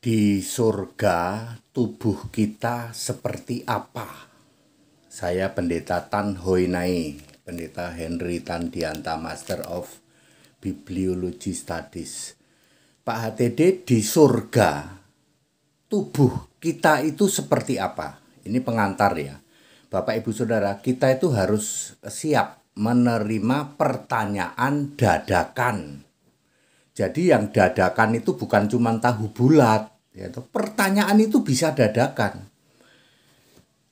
Di surga, tubuh kita seperti apa? Saya Pendeta Tan Hoinai, Pendeta Henry Tandianta, Master of Bibliology Studies. Pak HTD, di surga, tubuh kita itu seperti apa? Ini pengantar ya. Bapak Ibu Saudara, kita itu harus siap menerima pertanyaan dadakan. Jadi yang dadakan itu bukan cuma tahu bulat, ya, pertanyaan itu bisa dadakan.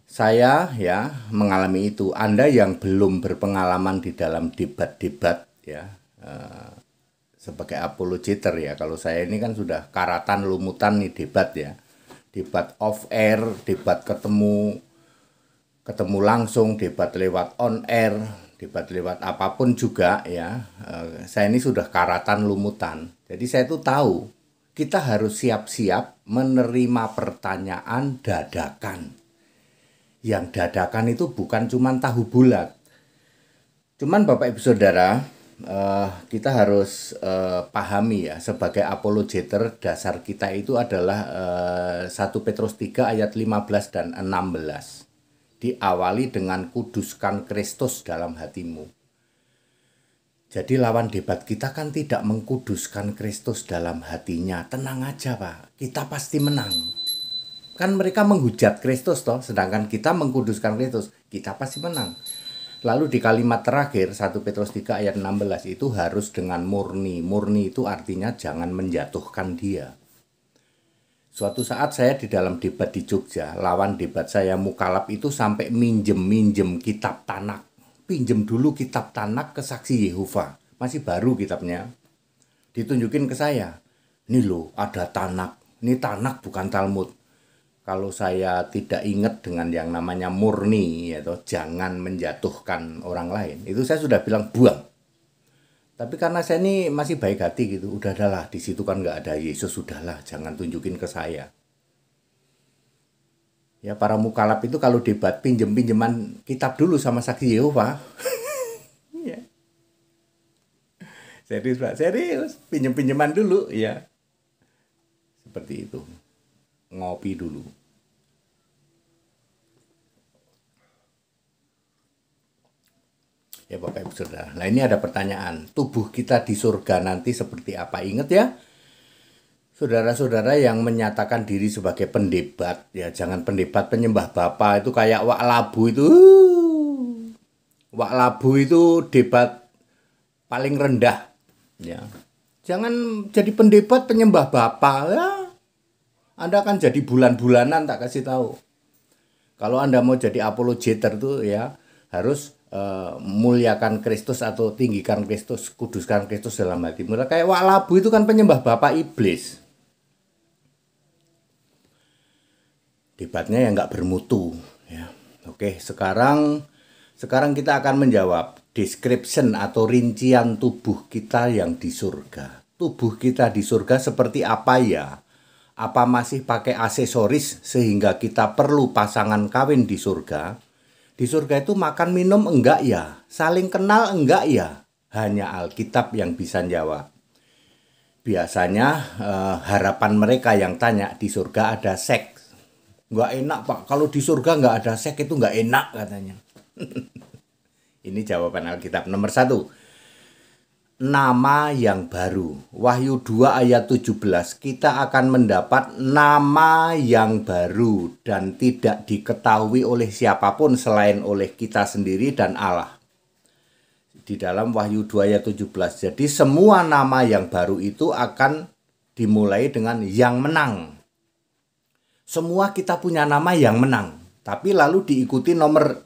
Saya ya mengalami itu. Anda yang belum berpengalaman di dalam debat-debat ya, sebagai apologeter ya. Kalau saya ini kan sudah karatan lumutan nih debat ya. Debat off air, debat ketemu langsung, debat lewat on air, debat lewat apapun juga ya. Saya ini sudah karatan lumutan. Jadi saya tuh tahu kita harus siap-siap menerima pertanyaan dadakan. Yang dadakan itu bukan cuma tahu bulat. Cuman Bapak Ibu Saudara, kita harus pahami ya, sebagai apologeter dasar kita itu adalah 1 Petrus 3 ayat 15 dan 16. Diawali dengan kuduskan Kristus dalam hatimu. Jadi lawan debat kita kan tidak mengkuduskan Kristus dalam hatinya. Tenang aja Pak, kita pasti menang. Kan mereka menghujat Kristus toh, sedangkan kita mengkuduskan Kristus, kita pasti menang. Lalu di kalimat terakhir 1 Petrus 3 ayat 16 itu harus dengan murni. Murni itu artinya jangan menjatuhkan dia. Suatu saat saya di dalam debat di Jogja, lawan debat saya Mukalab itu sampai minjem kitab Tanak. Pinjem dulu kitab Tanak ke Saksi Yehova. Masih baru kitabnya. Ditunjukin ke saya. Ini loh ada Tanak. Ini Tanak bukan Talmud. Kalau saya tidak ingat dengan yang namanya murni, atau jangan menjatuhkan orang lain, itu saya sudah bilang buang. Tapi karena saya ini masih baik hati gitu, udahlah di situ kan nggak ada Yesus, sudahlah jangan tunjukin ke saya. Ya para mukalab itu kalau debat pinjeman kitab dulu sama Saksi Yehova. Ya. Serius Pak, serius pinjeman dulu ya. Seperti itu. Ngopi dulu. Ya Bapak Ibu Saudara. Nah ini ada pertanyaan. Tubuh kita di surga nanti seperti apa? Ingat ya. Saudara-saudara yang menyatakan diri sebagai pendebat. Ya jangan pendebat penyembah Bapa. Itu kayak Wak Labu itu. Wak Labu itu debat paling rendah. Ya. Jangan jadi pendebat penyembah Bapa. Ya. Anda akan jadi bulan-bulanan tak kasih tahu. Kalau Anda mau jadi apologeter tuh ya harus muliakan Kristus atau tinggikan Kristus, kuduskan Kristus dalam hatimu. Kayak Wak Labu itu kan penyembah Bapak iblis. Debatnya yang nggak bermutu. Ya. Oke, sekarang kita akan menjawab description atau rincian tubuh kita yang di surga. Tubuh kita di surga seperti apa ya? Apa masih pakai aksesoris sehingga kita perlu pasangan kawin di surga? Di surga itu makan minum enggak ya? Saling kenal enggak ya? Hanya Alkitab yang bisa jawab. Biasanya harapan mereka yang tanya di surga ada seks. Enggak enak Pak, kalau di surga enggak ada seks itu enggak enak katanya. Ini jawaban Alkitab. Nomor 1. Nama yang baru. Wahyu 2 ayat 17. Kita akan mendapat nama yang baru dan tidak diketahui oleh siapapun selain oleh kita sendiri dan Allah. Di dalam Wahyu 2 ayat 17. Jadi semua nama yang baru itu akan dimulai dengan yang menang. Semua kita punya nama yang menang. Tapi lalu diikuti nomor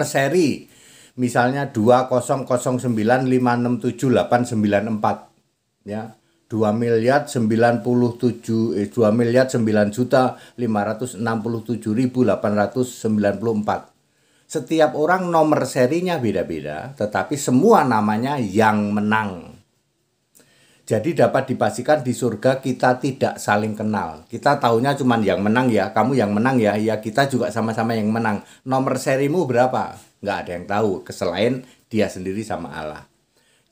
seri. Misalnya 2009567894 ya. 2.997.567.894. Setiap orang nomor serinya beda-beda, tetapi semua namanya yang menang. Jadi dapat dipastikan di surga kita tidak saling kenal. Kita taunya cuma yang menang ya, kamu yang menang ya, ya kita juga sama-sama yang menang. Nomor serimu berapa? Nggak ada yang tahu, selain dia sendiri sama Allah.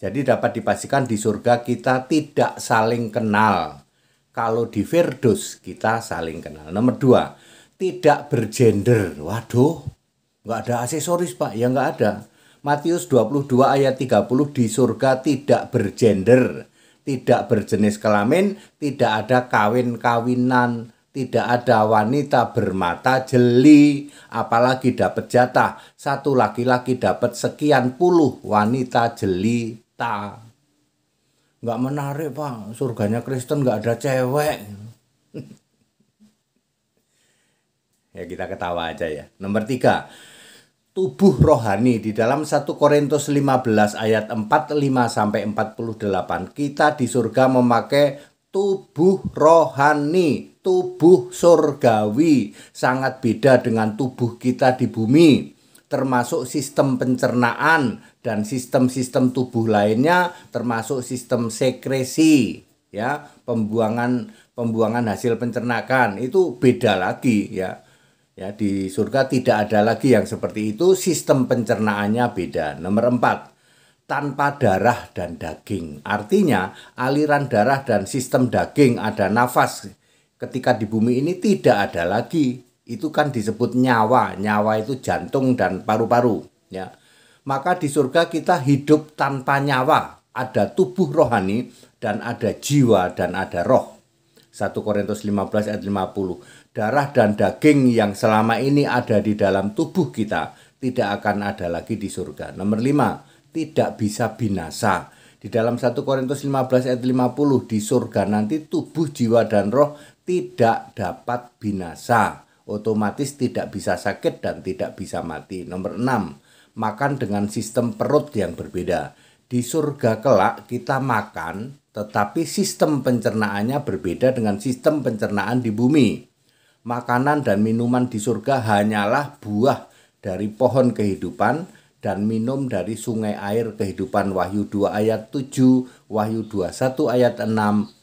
Jadi dapat dipastikan di surga kita tidak saling kenal. Kalau di Firdaus kita saling kenal. Nomor 2, tidak bergender. Waduh, nggak ada aksesoris Pak, ya nggak ada. Matius 22 ayat 30, di surga tidak bergender, tidak berjenis kelamin, tidak ada kawin-kawinan, tidak ada wanita bermata jeli, apalagi dapat jatah. Satu laki-laki dapat sekian puluh wanita jelita. Nggak menarik Pak, surganya Kristen nggak ada cewek. Ya kita ketawa aja ya. Nomor 3, tubuh rohani. Di dalam 1 Korintus 15 ayat 45-48, kita di surga memakai tubuh rohani, tubuh surgawi. Sangat beda dengan tubuh kita di bumi, termasuk sistem pencernaan dan sistem-sistem tubuh lainnya, termasuk sistem sekresi, ya, pembuangan hasil pencernaan itu beda lagi ya. Ya, di surga tidak ada lagi yang seperti itu, sistem pencernaannya beda. Nomor 4, tanpa darah dan daging. Artinya aliran darah dan sistem daging, ada nafas. Ketika di bumi ini tidak ada lagi. Itu kan disebut nyawa. Nyawa itu jantung dan paru-paru, ya. Maka di surga kita hidup tanpa nyawa. Ada tubuh rohani dan ada jiwa dan ada roh. 1 Korintus 15 ayat 50. Darah dan daging yang selama ini ada di dalam tubuh kita tidak akan ada lagi di surga. Nomor 5, tidak bisa binasa. Di dalam 1 Korintus 15 ayat 50, di surga nanti tubuh, jiwa, dan roh tidak dapat binasa. Otomatis tidak bisa sakit dan tidak bisa mati. Nomor 6, makan dengan sistem perut yang berbeda. Di surga kelak kita makan, tetapi sistem pencernaannya berbeda dengan sistem pencernaan di bumi. Makanan dan minuman di surga hanyalah buah dari pohon kehidupan dan minum dari sungai air kehidupan. Wahyu 2 ayat 7, Wahyu 21 ayat 6,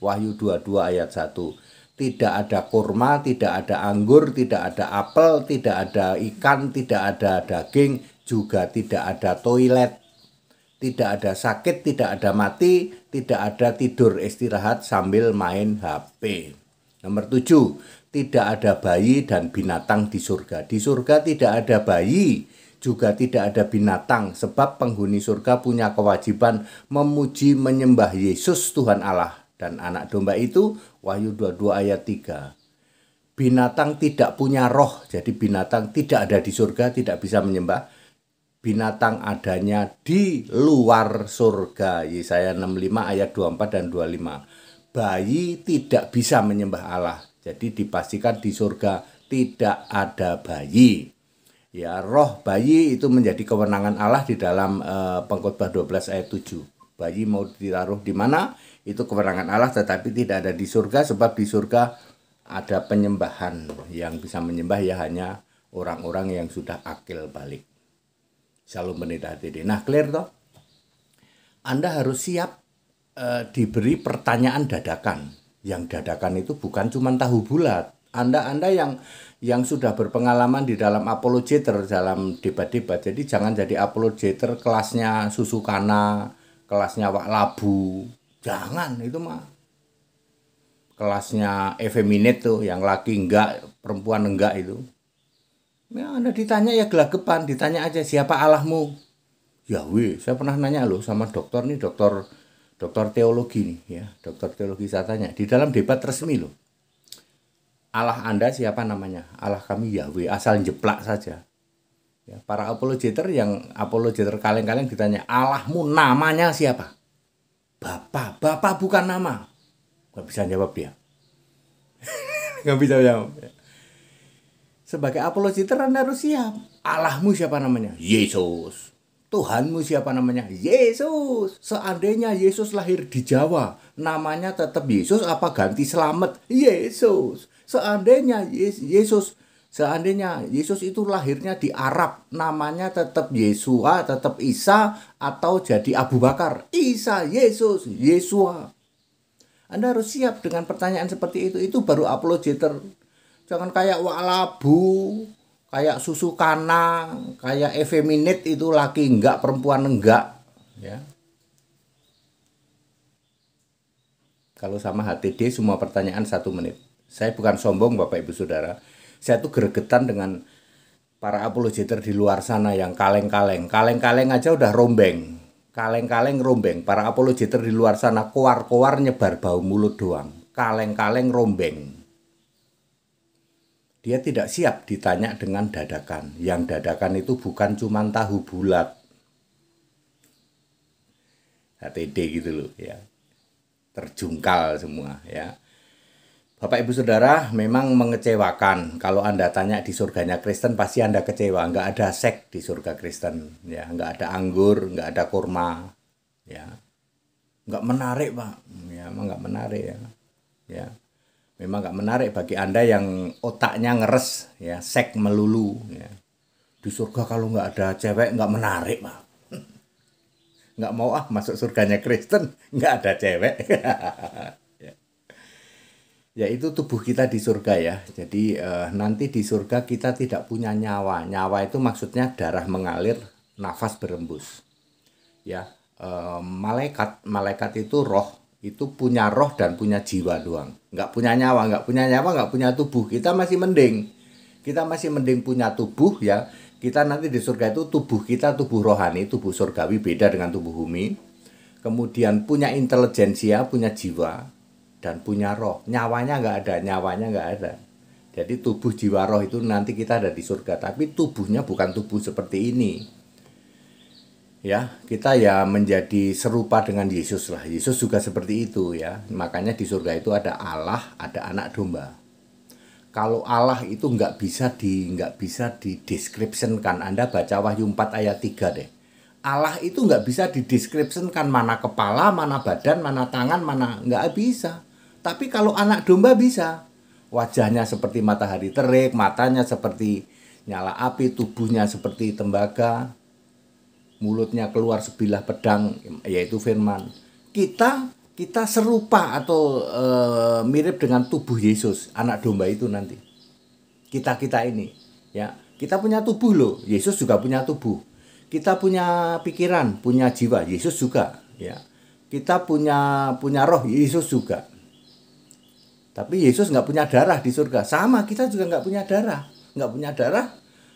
Wahyu 22 ayat 1. Tidak ada kurma, tidak ada anggur, tidak ada apel, tidak ada ikan, tidak ada daging, juga tidak ada toilet, tidak ada sakit, tidak ada mati, tidak ada tidur istirahat sambil main HP. Nomor 7, tidak ada bayi dan binatang di surga. Di surga tidak ada bayi, juga tidak ada binatang, sebab penghuni surga punya kewajiban memuji menyembah Yesus Tuhan Allah dan anak domba itu. Wahyu 22 ayat 3. Binatang tidak punya roh, jadi binatang tidak ada di surga, tidak bisa menyembah. Binatang adanya di luar surga. Yesaya 65 ayat 24 dan 25. Bayi tidak bisa menyembah Allah. Jadi dipastikan di surga tidak ada bayi. Ya, roh bayi itu menjadi kewenangan Allah di dalam Pengkhotbah 12 ayat 7. Bayi mau ditaruh di mana? Itu kewenangan Allah, tetapi tidak ada di surga, sebab di surga ada penyembahan. Yang bisa menyembah ya hanya orang-orang yang sudah akil balik. Shalom Pendeta HTD. Nah, clear toh? Anda harus siap diberi pertanyaan dadakan. Yang dadakan itu bukan cuma tahu bulat. Anda yang sudah berpengalaman di dalam apologeter, dalam debat-debat. Jadi jangan jadi apologeter kelasnya Susukana, kelasnya Wak Labu. Jangan, itu mah kelasnya effeminate tuh, yang laki enggak, perempuan enggak itu. Ya, Anda ditanya ya gelagapan, ditanya aja siapa Allahmu. Yahweh. Saya pernah nanya loh sama dokter nih, dokter teologi nih ya, dokter teologi. Saya tanya di dalam debat resmi loh, Allah Anda siapa namanya? Allah kami Yahweh. Asal jeplak saja. Ya, para apologeter kaleng-kaleng ditanya Allahmu namanya siapa? Bapak bukan nama. Gak bisa jawab dia. Gak bisa jawab. Sebagai apologeter Anda harus siap. Allahmu siapa namanya? Yesus. Tuhanmu siapa namanya? Yesus. Seandainya Yesus lahir di Jawa, namanya tetap Yesus apa ganti Slamet? Yesus. Seandainya Yesus itu lahirnya di Arab, namanya tetap Yesua, tetap Isa, atau jadi Abu Bakar. Isa, Yesus, Yesua. Anda harus siap dengan pertanyaan seperti itu. Itu baru apologeter. Jangan kayak Wak Labu, kayak Susukana, kayak effeminate itu laki enggak, perempuan enggak. Ya. Kalau sama HTD semua pertanyaan 1 menit. Saya bukan sombong Bapak Ibu Saudara. Saya tuh gregetan dengan para apologeter di luar sana yang kaleng-kaleng. Kaleng-kaleng aja udah rombeng. Kaleng-kaleng rombeng. Para apologeter di luar sana koar-koar nyebar bau mulut doang. Kaleng-kaleng rombeng. Dia tidak siap ditanya dengan dadakan. Yang dadakan itu bukan cuma tahu bulat. HTD gitu loh ya. Terjungkal semua ya. Bapak Ibu Saudara, memang mengecewakan kalau Anda tanya di surganya Kristen pasti Anda kecewa. Nggak ada seks di surga Kristen ya, nggak ada anggur, nggak ada kurma ya. Nggak menarik Pak ya, memang nggak menarik ya. Memang nggak menarik bagi Anda yang otaknya ngeres ya, seks melulu ya. Di surga kalau nggak ada cewek nggak menarik Pak. Nggak mau masuk surganya Kristen nggak ada cewek. Ya itu tubuh kita di surga ya. Jadi nanti di surga kita tidak punya nyawa. Nyawa itu maksudnya darah mengalir, nafas berembus. Ya, malaikat itu roh, itu punya roh dan punya jiwa doang. Nggak punya nyawa, nggak punya tubuh. Kita masih mending. Kita masih mending punya tubuh ya. Kita nanti di surga itu tubuh kita tubuh rohani, tubuh surgawi beda dengan tubuh bumi. Kemudian punya intelijensia, punya jiwa dan punya roh. Nyawanya nggak ada. Jadi tubuh jiwa roh itu nanti kita ada di surga, tapi tubuhnya bukan tubuh seperti ini. Ya, kita ya menjadi serupa dengan Yesus lah. Yesus juga seperti itu ya. Makanya di surga itu ada Allah, ada anak domba. Kalau Allah itu nggak bisa dideskripsikan. Anda baca Wahyu 4 ayat 3 deh. Allah itu nggak bisa dideskripsikan mana kepala, mana badan, mana tangan, mana nggak bisa. Tapi kalau anak domba bisa. Wajahnya seperti matahari terik, matanya seperti nyala api, tubuhnya seperti tembaga, mulutnya keluar sebilah pedang, yaitu firman. Kita serupa atau mirip dengan tubuh Yesus, anak domba itu nanti. Kita ini, ya. Kita punya tubuh loh, Yesus juga punya tubuh. Kita punya pikiran, punya jiwa, Yesus juga, ya. Kita punya roh, Yesus juga. Tapi Yesus nggak punya darah di surga. Sama, kita juga nggak punya darah. Nggak punya darah,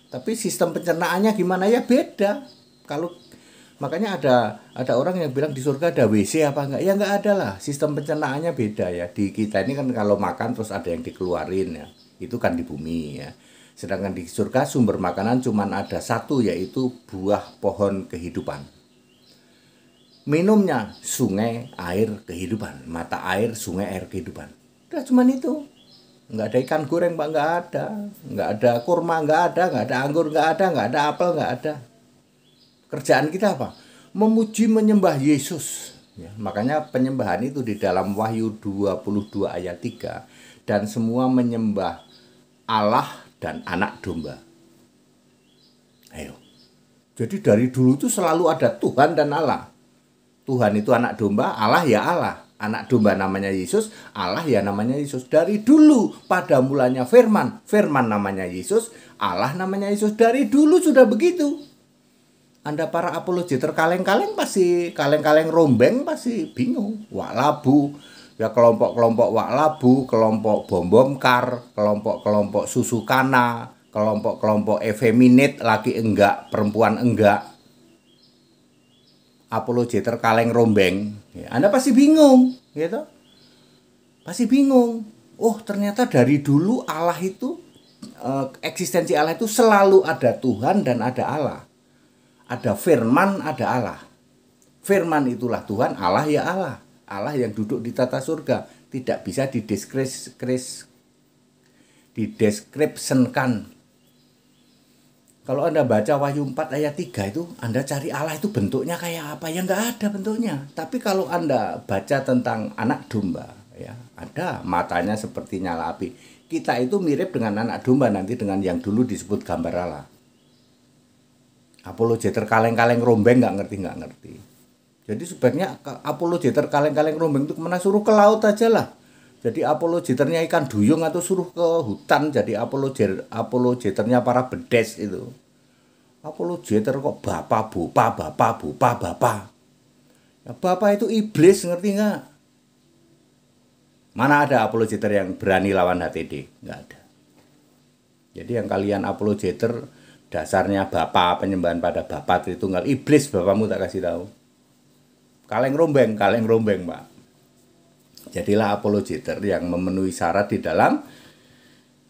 tapi sistem pencernaannya gimana ya beda. Makanya ada orang yang bilang di surga ada WC apa enggak? Ya enggak ada lah, sistem pencernaannya beda ya. Di kita ini kan kalau makan terus ada yang dikeluarin ya. Itu kan di bumi ya. Sedangkan di surga sumber makanan cuma ada satu, yaitu buah pohon kehidupan. Minumnya sungai air kehidupan, mata air sungai air kehidupan. Udah cuma itu. Enggak ada ikan goreng Pak, enggak ada. Enggak ada kurma, enggak ada anggur, enggak ada apel, enggak ada. Kerjaan kita apa? Memuji menyembah Yesus ya, makanya penyembahan itu di dalam Wahyu 22 ayat 3. Dan semua menyembah Allah dan anak domba. Ayo. Jadi dari dulu itu selalu ada Tuhan dan Allah. Tuhan itu anak domba, Allah ya Allah. Anak domba namanya Yesus, Allah ya namanya Yesus. Dari dulu pada mulanya firman namanya Yesus, Allah namanya Yesus. Dari dulu sudah begitu. Anda para apologeter kaleng-kaleng pasti kaleng-kaleng rombeng pasti bingung. Wak labu, ya kelompok-kelompok wak labu, kelompok bom-bom-kar, kelompok-kelompok susu kana, kelompok-kelompok effeminate, laki enggak, perempuan enggak. Apologeter kaleng rombeng, ya, Anda pasti bingung, gitu. Pasti bingung. Oh, ternyata dari dulu Allah itu eksistensi Allah itu selalu ada Tuhan dan ada Allah. Ada firman, ada Allah. Firman itulah Tuhan, Allah ya Allah. Allah yang duduk di tata surga. Tidak bisa dideskripsikan. Kalau Anda baca Wahyu 4 ayat 3 itu, Anda cari Allah itu bentuknya kayak apa? Ya nggak ada bentuknya. Tapi kalau Anda baca tentang anak domba, ya ada matanya seperti nyala api. Kita itu mirip dengan anak domba nanti dengan yang dulu disebut gambar Allah. Apologeter kaleng-kaleng rombeng nggak ngerti. Jadi sebaiknya apologeter kaleng-kaleng rombeng itu kemana, suruh ke laut aja lah. Jadi apologeternya ikan duyung atau suruh ke hutan jadi apologeternya para bedes itu. Apologeter kok bapak. Ya, bapak itu iblis, ngerti nggak? Mana ada apologeter yang berani lawan HTD? Nggak ada. Jadi yang kalian apologeter dasarnya Bapa, penyembahan pada Bapa Tritunggal. Iblis Bapamu tak kasih tahu. Kaleng rombeng Pak. Jadilah apologeter yang memenuhi syarat di dalam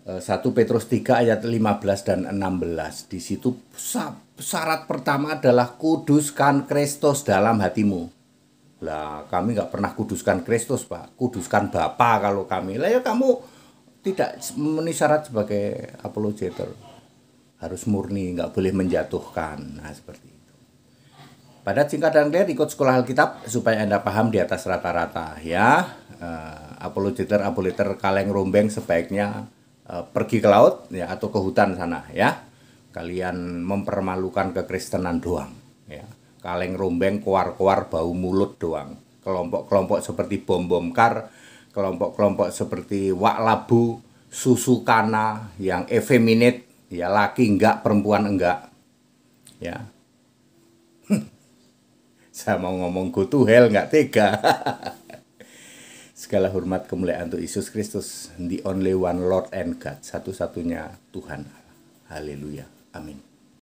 1 Petrus 3 ayat 15 dan 16. Di situ syarat pertama adalah kuduskan Kristus dalam hatimu. Lah kami nggak pernah kuduskan Kristus Pak, kuduskan Bapa kalau kami. Lah ya kamu tidak memenuhi syarat sebagai apologeter. Harus murni, nggak boleh menjatuhkan. Nah seperti itu. Pada singkat dan clear, ikut sekolah Alkitab supaya Anda paham di atas rata-rata ya. Apologeter kaleng rombeng sebaiknya pergi ke laut ya atau ke hutan sana ya. Kalian mempermalukan kekristenan doang ya. Kaleng rombeng koar-koar bau mulut doang. Kelompok-kelompok seperti bom kar, kelompok-kelompok seperti wak labu, susu kana yang effeminate ya, laki enggak, perempuan enggak ya. Saya mau ngomong go to hell enggak tega. Segala hormat kemuliaan untuk Yesus Kristus, the only one Lord and God, satu-satunya Tuhan. Haleluya. Amin.